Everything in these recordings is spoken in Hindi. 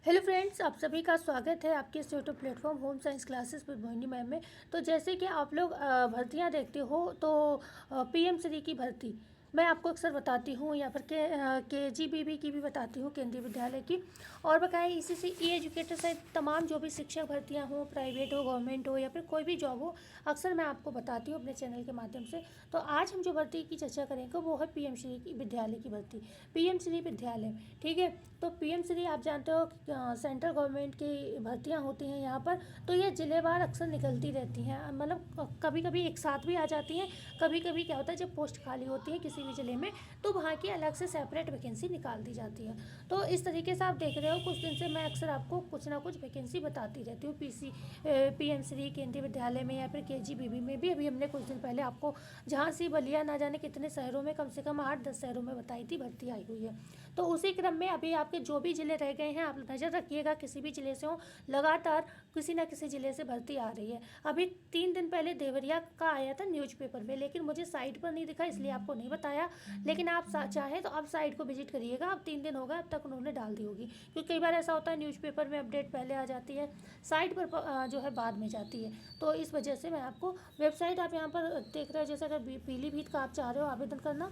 हेलो फ्रेंड्स, आप सभी का स्वागत है आपके इस YouTube platform home science classes with Mohini ma'am में। तो जैसे कि आप लोग भर्तियां देखते हो तो पीएम श्री की भर्ती मैं आपको अक्सर बताती हूँ, या फिर केजीबीवी की भी बताती हूँ, केंद्रीय विद्यालय की। और बकाया इसी से ई एजुकेटर से तमाम जो भी शिक्षक भर्तियाँ हो, प्राइवेट हो, गवर्नमेंट हो, या फिर कोई भी जॉब हो, अक्सर मैं आपको बताती हूँ अपने चैनल के माध्यम से। तो आज हम जो भर्ती की चर्चा करेंगे वो है पीएम श्री की विद्यालय की भर्ती, पीएम श्री विद्यालय। ठीक है। तो पीएम श्री आप जानते हो सेंट्रल गवर्नमेंट की भर्तियां होती हैं यहाँ पर। तो ये जिलेवार अक्सर निकलती रहती हैं, मतलब कभी कभी एक साथ भी आ जाती हैं। कभी कभी क्या होता है, जब पोस्ट खाली होती है किसी भी ज़िले में तो वहाँ की अलग से सेपरेट वैकेंसी निकाल दी जाती है। तो इस तरीके से आप देख रहे हो, कुछ दिन से मैं अक्सर आपको कुछ ना कुछ वैकेंसी बताती रहती हूँ पीएम श्री केंद्रीय विद्यालय में या फिर केजीबीवी में भी। अभी हमने कुछ दिन पहले आपको झांसी, बलिया, ना जाने कितने शहरों में, कम से कम 8-10 शहरों में बताई थी भर्ती आई हुई है। तो उसी क्रम में अभी आपके जो भी ज़िले रह गए हैं, आप नज़र रखिएगा, किसी भी ज़िले से हो, लगातार किसी ना किसी ज़िले से भर्ती आ रही है। अभी 3 दिन पहले देवरिया का आया था न्यूज़पेपर में, लेकिन मुझे साइट पर नहीं दिखा, इसलिए आपको नहीं बताया। लेकिन आप चाहें तो आप साइट को विजिट करिएगा। अब 3 दिन होगा, अब तक उन्होंने डाल दी होगी, क्योंकि कई बार ऐसा होता है न्यूज़पेपर में अपडेट पहले आ जाती है, साइट पर जो है बाद में जाती है। तो इस वजह से मैं आपको वेबसाइट, आप यहाँ पर देख रहे हो, जैसे अगर पीलीभीत का आप चाह रहे हो आवेदन करना,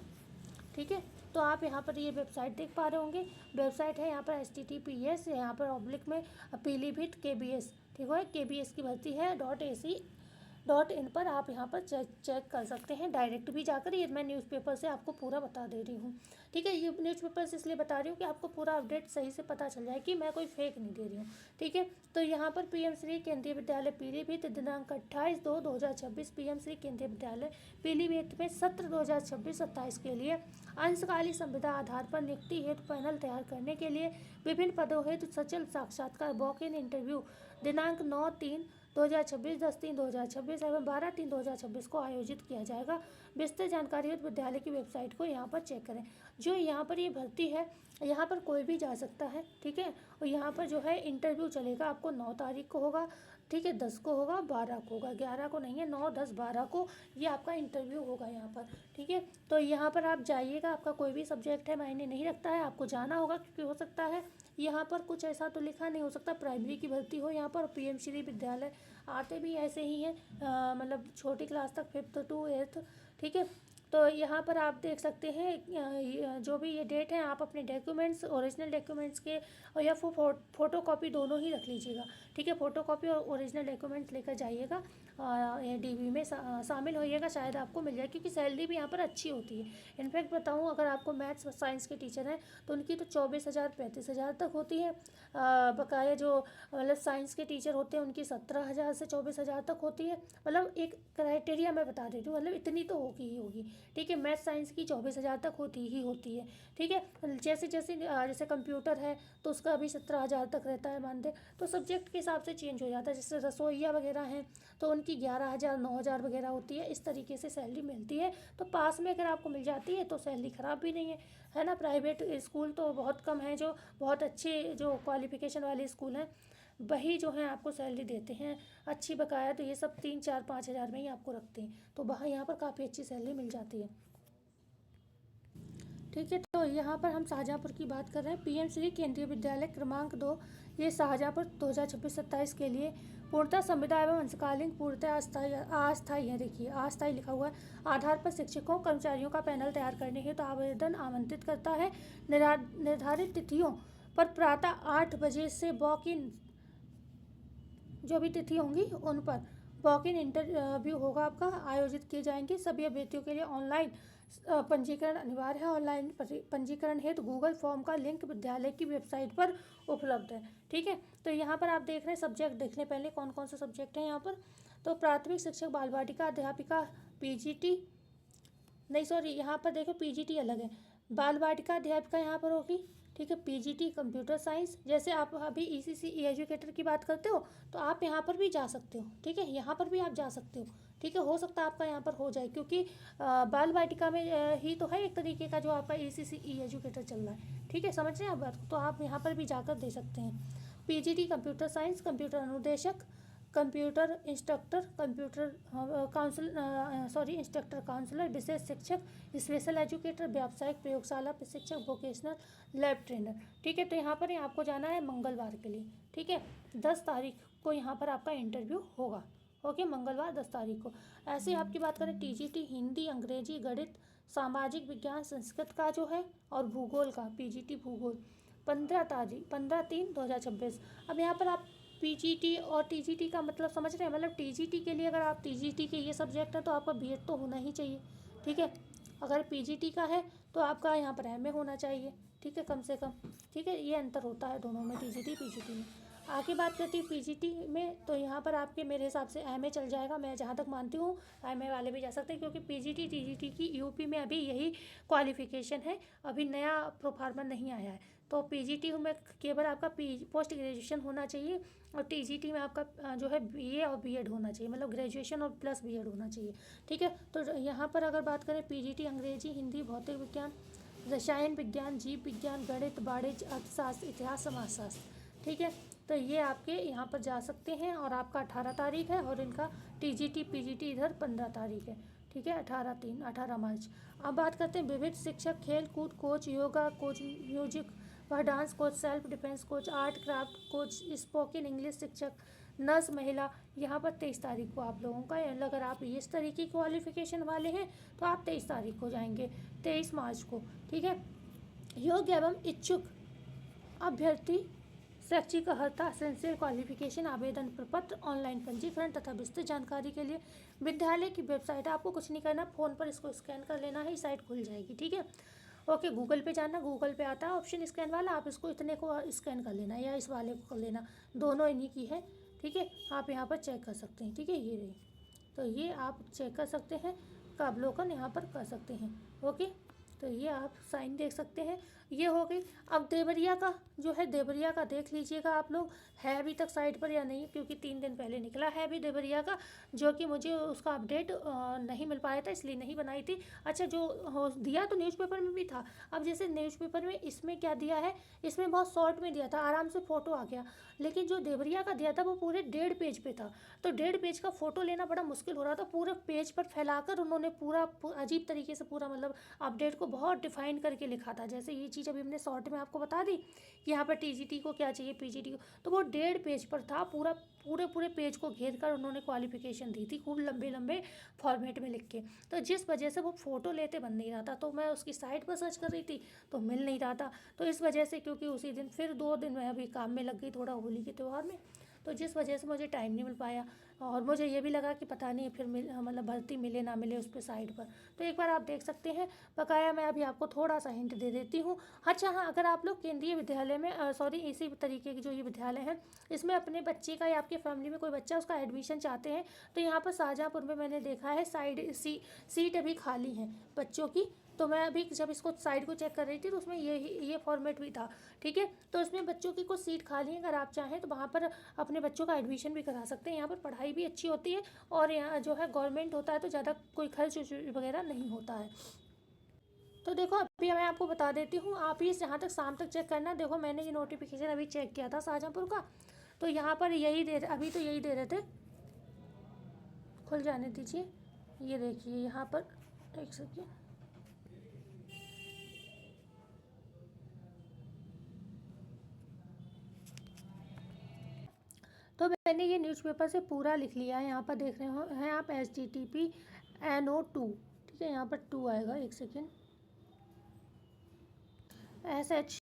ठीक है, तो आप यहाँ पर ये वेबसाइट देख पा रहे होंगे। वेबसाइट है यहाँ पर HTTPS, यहाँ पर ऑब्लिक में पीलीभीत KBS, ठीक है, KBS की भर्ती है .ac.in पर आप यहाँ पर चेक कर सकते हैं, डायरेक्ट भी जाकर। ये मैं न्यूज़पेपर से आपको पूरा बता दे रही हूँ, ठीक है। ये न्यूज़पेपर से इसलिए बता रही हूँ कि आपको पूरा अपडेट सही से पता चल जाए कि मैं कोई फेक नहीं दे रही हूँ, ठीक है। तो यहाँ पर पीएम श्री केंद्रीय विद्यालय पीलीभीत दिनांक 28/2/2026 पीएम श्री केंद्रीय विद्यालय पीलीभीत में सत्र 2026-27 के लिए अंशकालीन संविदा आधार पर नियुक्ति हेतु पैनल तैयार करने के लिए विभिन्न पदों हेतु सचल साक्षात्कार वॉक इन इंटरव्यू दिनांक 9/3/2026, 10/3/2026 एवं 12/3/2026 को आयोजित किया जाएगा। विस्तृत जानकारी हेतु विद्यालय की वेबसाइट को यहाँ पर चेक करें। जो यहाँ पर ये भर्ती है, यहाँ पर कोई भी जा सकता है, ठीक है। और यहाँ पर जो है इंटरव्यू चलेगा, आपको 9 तारीख को होगा, ठीक है, 10 को होगा, 12 को होगा, 11 को नहीं है, 9, 10, 12 को ये आपका इंटरव्यू होगा यहाँ पर, ठीक है। तो यहाँ पर आप जाइएगा, आपका कोई भी सब्जेक्ट है मायने नहीं रखता है, आपको जाना होगा, क्योंकि हो सकता है यहाँ पर कुछ ऐसा तो लिखा नहीं, हो सकता प्राइमरी की भर्ती हो यहाँ पर। पीएम श्री विद्यालय आते भी ऐसे ही हैं, मतलब छोटी क्लास तक, 5th to 8th, ठीक है। तो यहाँ पर आप देख सकते हैं जो भी ये डेट है, आप अपने डॉक्यूमेंट्स, ओरिजिनल डॉक्यूमेंट्स के और या फ़ोटो कॉपी दोनों ही रख लीजिएगा, ठीक है। फ़ोटो कॉपी और ओरिजिनल डॉक्यूमेंट्स लेकर जाइएगा, डीवी में शामिल होइएगा, शायद आपको मिल जाए, क्योंकि सैलरी भी यहाँ पर अच्छी होती है। इनफैक्ट बताऊँ, अगर आपको मैथ्स साइंस के टीचर हैं तो उनकी तो 24,000 35,000 तक होती है। बकाया जो मतलब साइंस के टीचर होते हैं उनकी 17,000 से 24,000 तक होती है। मतलब एक क्राइटेरिया मैं बता देती हूँ, मतलब इतनी तो होगी ही होगी, ठीक है। मैथ साइंस की 24,000 तक होती ही होती है, ठीक है। जैसे जैसे जैसे कंप्यूटर है तो उसका अभी 17,000 तक रहता है, मान दे। तो सब्जेक्ट के हिसाब से चेंज हो जाता है, जैसे रसोइया वगैरह हैं तो उनकी 11,000 9,000 वगैरह होती है, इस तरीके से सैलरी मिलती है। तो पास में अगर आपको मिल जाती है तो सैलरी ख़राब भी नहीं है ना। प्राइवेट स्कूल तो बहुत कम है, जो बहुत अच्छे जो क्वालिफिकेशन वाले स्कूल हैं वही जो है आपको सैलरी देते हैं अच्छी। बकाया तो ये सब 3, 4, 5 हज़ार में ही आपको रखते हैं, तो वहाँ यहाँ पर काफ़ी अच्छी सैलरी मिल जाती है, ठीक है। तो यहाँ पर हम शाहजहाँपुर की बात कर रहे हैं। पीएम श्री केंद्रीय विद्यालय क्रमांक 2, ये शाहजहाँपुर 2026-27 के लिए पूर्णतः संविदा एवं अंशकालीन, पूर्णतः अस्थायी है। देखिए अस्थायी लिखा हुआ है। आधार पर शिक्षकों कर्मचारियों का पैनल तैयार करने हेतु तो आवेदन आमंत्रित करता है। निर्धारित तिथियों पर प्रातः 8 बजे से वॉक इन, जो भी तिथि होंगी उन पर वॉक इन इंटरव्यू होगा आपका, आयोजित किए जाएंगे। सभी अभ्यर्थियों के लिए ऑनलाइन पंजीकरण अनिवार्य है। ऑनलाइन पंजीकरण हेतु गूगल फॉर्म का लिंक विद्यालय की वेबसाइट पर उपलब्ध है, ठीक है। तो यहाँ पर आप देख रहे हैं, सब्जेक्ट देखने पहले कौन कौन से सब्जेक्ट हैं यहाँ पर। तो प्राथमिक शिक्षक, बाल वाटिका अध्यापिका, पीजीटी, नहीं सॉरी, यहाँ पर देखो पीजीटी अलग है, बाल वाटिका अध्यापिका यहाँ पर होगी, ठीक है। पीजीटी कंप्यूटर साइंस, जैसे आप अभी ईसीसी ई एजुकेटर की बात करते हो तो आप यहाँ पर भी जा सकते हो, ठीक है। यहाँ पर भी आप जा सकते हो, ठीक है। हो सकता है आपका यहाँ पर हो जाए, क्योंकि बाल वाटिका में ही तो है एक तरीके का जो आपका ईसीसी ई एजुकेटर चल रहा है, ठीक है। समझ रहे हैं आप बात, तो आप यहाँ पर भी जाकर दे सकते हैं। पीजीटी कंप्यूटर साइंस, कंप्यूटर अनुदेशक, computer instructor, computer instructor counsellor, विशेष शिक्षक, स्पेशल एजुकेटर, व्यावसायिक प्रयोगशाला प्रशिक्षक, वोकेशनल लैब ट्रेनर। ठीक है, तो यहाँ पर आपको जाना है मंगलवार के लिए। ठीक है, 10 तारीख को यहाँ पर आपका इंटरव्यू होगा। ओके, मंगलवार 10 तारीख को। ऐसे ही आपकी बात करें टीजीटी हिंदी, अंग्रेजी, गणित, सामाजिक विज्ञान, संस्कृत का जो है और भूगोल का पीजीटी भूगोल 15/3/2026। अब यहाँ पर आप पीजीटी और टीजीटी का मतलब समझ रहे हैं, मतलब टीजीटी के लिए अगर आप टीजीटी के ये सब्जेक्ट है तो आपका बीएड तो होना ही चाहिए। ठीक है, अगर पीजीटी का है तो आपका यहाँ पर एमए होना चाहिए। ठीक है, कम से कम। ठीक है, ये अंतर होता है दोनों में, टीजीटी पीजीटी में। आगे बात करती हूँ पीजीटी में, तो यहाँ पर आपके मेरे हिसाब से एमए चल जाएगा। मैं जहाँ तक मानती हूँ एमए वाले भी जा सकते हैं, क्योंकि पीजीटी टीजीटी की यूपी में अभी यही क्वालिफिकेशन है, अभी नया प्रोफार्मा नहीं आया है। तो पीजीटी में केवल आपका पोस्ट ग्रेजुएशन होना चाहिए, और टीजीटी में आपका जो है बीए और बीएड होना चाहिए, मतलब ग्रेजुएशन और प्लस बीएड होना चाहिए। ठीक है, तो यहाँ पर अगर बात करें पीजीटी अंग्रेजी, हिंदी, भौतिक विज्ञान, रसायन विज्ञान, जीव विज्ञान, गणित, वाणिज्य, अर्थशास्त्र, इतिहास, समाजशास्त्र। ठीक है, तो ये आपके यहाँ पर जा सकते हैं, और आपका 18 तारीख है, और इनका टीजीटी पीजीटी इधर 15 तारीख है। ठीक है, 18 मार्च। अब बात करते हैं विविध शिक्षक, खेल कूद कोच, योगा कोच, म्यूजिक व dance coach, self defence coach, art craft coach, spoken English शिक्षक, नर्स महिला। यहाँ पर 23 तारीख को आप लोगों का, अगर आप इस तरीके की क्वालिफिकेशन वाले हैं तो आप 23 तारीख को जाएंगे, 23 मार्च को। ठीक है, योग्य एवं इच्छुक अभ्यर्थी शैक्षिक अर्हता, एसेंशियल क्वालिफिकेशन, आवेदन प्रपत्र, ऑनलाइन पंजीकरण तथा विस्तृत जानकारी के लिए विद्यालय की वेबसाइट, आपको कुछ नहीं करना, फ़ोन पर इसको स्कैन कर लेना है, साइट खुल जाएगी। ठीक है, ओके, गूगल पे जाना, गूगल पे आता है ऑप्शन स्कैन वाला, आप इसको इतने को स्कैन कर लेना या इस वाले को कर लेना, दोनों इन्हीं की है। ठीक है, आप यहाँ पर चेक कर सकते हैं। ठीक है, ये रही, तो ये आप चेक कर सकते हैं, का अवलोकन यहाँ पर कर सकते हैं। ओके, तो ये आप साइन देख सकते हैं, ये हो गई। अब देवरिया का जो है, देवरिया का देख लीजिएगा आप लोग, है अभी तक साइट पर या नहीं, क्योंकि 3 दिन पहले निकला है अभी देवरिया का, जो कि मुझे उसका अपडेट नहीं मिल पाया था, इसलिए नहीं बनाई थी। अच्छा, जो दिया तो न्यूज़पेपर में भी था। अब जैसे न्यूज़पेपर में इसमें क्या दिया है, इसमें बहुत शॉर्ट में दिया था, आराम से फ़ोटो आ गया, लेकिन जो देवरिया का दिया था वो पूरे 1.5 पेज पे था, तो 1.5 पेज का फ़ोटो लेना बड़ा मुश्किल हो रहा था। पूरे पेज पर फैलाकर उन्होंने पूरा अजीब तरीके से पूरा मतलब अपडेट को बहुत डिफाइन करके लिखा था। जैसे ये चीज़ अभी हमने शॉर्ट में आपको बता दी, यहाँ पर टीजीटी को क्या चाहिए, पीजीटी को, तो वो 1.5 पेज पर था, पूरे पेज को घेर कर उन्होंने क्वालिफिकेशन दी थी, खूब लंबे लंबे फॉर्मेट में लिख के। तो जिस वजह से वो फ़ोटो लेते बन नहीं रहा था, तो मैं उसकी साइट पर सर्च कर रही थी तो मिल नहीं रहा था। तो इस वजह से, क्योंकि उसी दिन फिर 2 दिन मैं अभी काम में लग गई थोड़ा होली के त्यौहार में, तो जिस वजह से मुझे टाइम नहीं मिल पाया, और मुझे ये भी लगा कि पता नहीं फिर मतलब भर्ती मिले ना मिले उस पर साइट पर। तो एक बार आप देख सकते हैं, बकाया मैं अभी आपको थोड़ा सा हिंट दे देती हूँ। अच्छा हाँ, अगर आप लोग केंद्रीय विद्यालय में इसी तरीके के जो ये विद्यालय हैं, इसमें अपने बच्चे का या आपके फैमिली में कोई बच्चा उसका एडमिशन चाहते हैं, तो यहाँ पर शाहजहाँपुर में मैंने देखा है सीट अभी खाली हैं बच्चों की। तो मैं अभी जब इसको साइट को चेक कर रही थी तो उसमें ये फॉर्मेट भी था। ठीक है, तो इसमें बच्चों की कुछ सीट खाली है, अगर आप चाहें तो वहाँ पर अपने बच्चों का एडमिशन भी करा सकते हैं। यहाँ पर पढ़ाई भी अच्छी होती है, और यहाँ जो है गवर्नमेंट होता है, तो ज़्यादा कोई खर्च वगैरह नहीं होता है। तो देखो, अभी मैं आपको बता देती हूँ, आप ये जहाँ तक शाम तक चेक करना। देखो, मैंने ये नोटिफिकेशन अभी चेक किया था शाहजहाँपुर का, तो यहाँ पर अभी तो यही दे रहे थे, खुल जाने दीजिए। ये देखिए यहाँ पर, एक सेकेंड, तो मैंने ये न्यूज़पेपर से पूरा लिख लिया है। यहाँ पर देख रहे हो हैं आप, HTTP/NO2। ठीक है, यहाँ पर 2 आएगा, एक सेकेंड, SH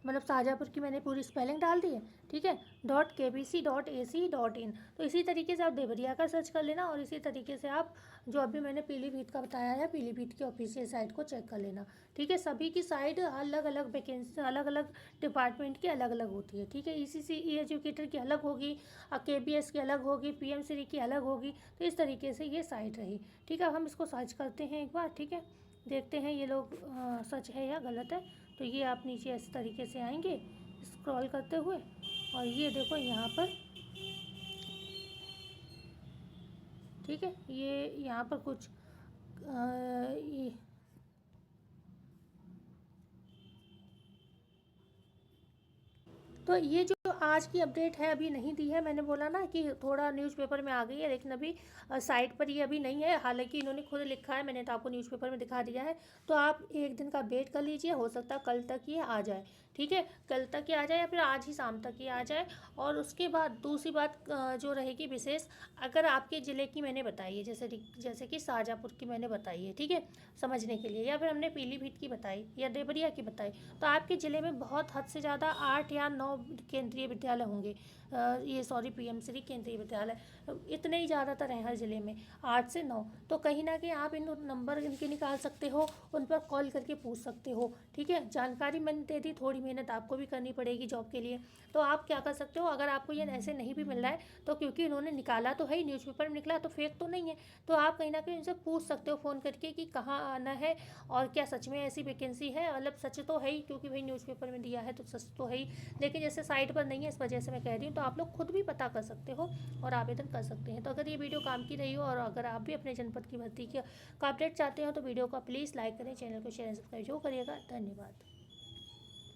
मतलब शाहजहाँपुर की मैंने पूरी स्पेलिंग डाल दी है। ठीक है, .kbc.ac.in। तो इसी तरीके से आप देवरिया का सर्च कर लेना, और इसी तरीके से आप जो अभी मैंने पीलीभीत का बताया है, पीलीभीत की ऑफिशियल साइट को चेक कर लेना। ठीक है, सभी की साइट अलग अलग वैकेंसी, अलग अलग डिपार्टमेंट की अलग अलग होती है। ठीक है, ECC एजुकेटर की अलग होगी, KBS की अलग होगी, PM श्री की अलग होगी, तो इस तरीके से ये साइट रही। ठीक है, अब हम इसको सर्च करते हैं एक बार। ठीक है, देखते हैं ये लोग सच है या गलत है। तो ये आप नीचे इस तरीके से आएंगे स्क्रॉल करते हुए, और ये देखो यहाँ पर, ठीक है, ये यहाँ पर कुछ ये तो ये जो तो आज की अपडेट है अभी नहीं दी है, मैंने बोला ना कि थोड़ा न्यूज़पेपर में आ गई है, लेकिन अभी साइट पर ये अभी नहीं है। हालांकि इन्होंने खुद लिखा है, मैंने तो आपको न्यूज़पेपर में दिखा दिया है। तो आप एक दिन का वेट कर लीजिए, हो सकता है कल तक ये आ जाए। ठीक है, कल तक ही आ जाए या फिर आज ही शाम तक ही आ जाए। और उसके बाद दूसरी बात जो रहेगी विशेष, अगर आपके ज़िले की मैंने बताई है, जैसे कि शाहजहाँपुर की मैंने बताई है, ठीक है, समझने के लिए, या फिर हमने पीलीभीत की बताई या देवरिया की बताई, तो आपके ज़िले में बहुत हद से ज़्यादा 8 या 9 केंद्रीय विद्यालय होंगे। ये सॉरी, पीएम श्री केंद्रीय विद्यालय, इतने ही ज़्यादातर हैं हर ज़िले में, 8 से 9। तो कहीं ना कहीं आप इन नंबर इनके निकाल सकते हो, उन पर कॉल करके पूछ सकते हो। ठीक है, जानकारी मैंने दे दी, थोड़ी मेहनत आपको भी करनी पड़ेगी जॉब के लिए। तो आप क्या कर सकते हो, अगर आपको ये ऐसे नहीं भी मिल रहा है, तो क्योंकि इन्होंने निकाला तो है ही, न्यूज़पेपर में निकला तो फेक तो नहीं है, तो आप कहीं ना कहीं उनसे पूछ सकते हो फ़ोन करके कि कहाँ आना है और क्या सच में ऐसी वैकेंसी है। मतलब सच तो है ही, क्योंकि भाई न्यूज़पेपर में दिया है तो सच तो है ही, लेकिन जैसे साइट पर नहीं है, इस वजह से मैं कह रही हूँ। तो आप लोग खुद भी पता कर सकते हो और आवेदन कर सकते हैं। तो अगर ये वीडियो काम की रही हो और अगर आप भी अपने जनपद की भर्ती का अपडेट चाहते हो, तो वीडियो को प्लीज़ लाइक करें, चैनल को शेयर एंड सब्सक्राइब जो करिएगा। धन्यवाद।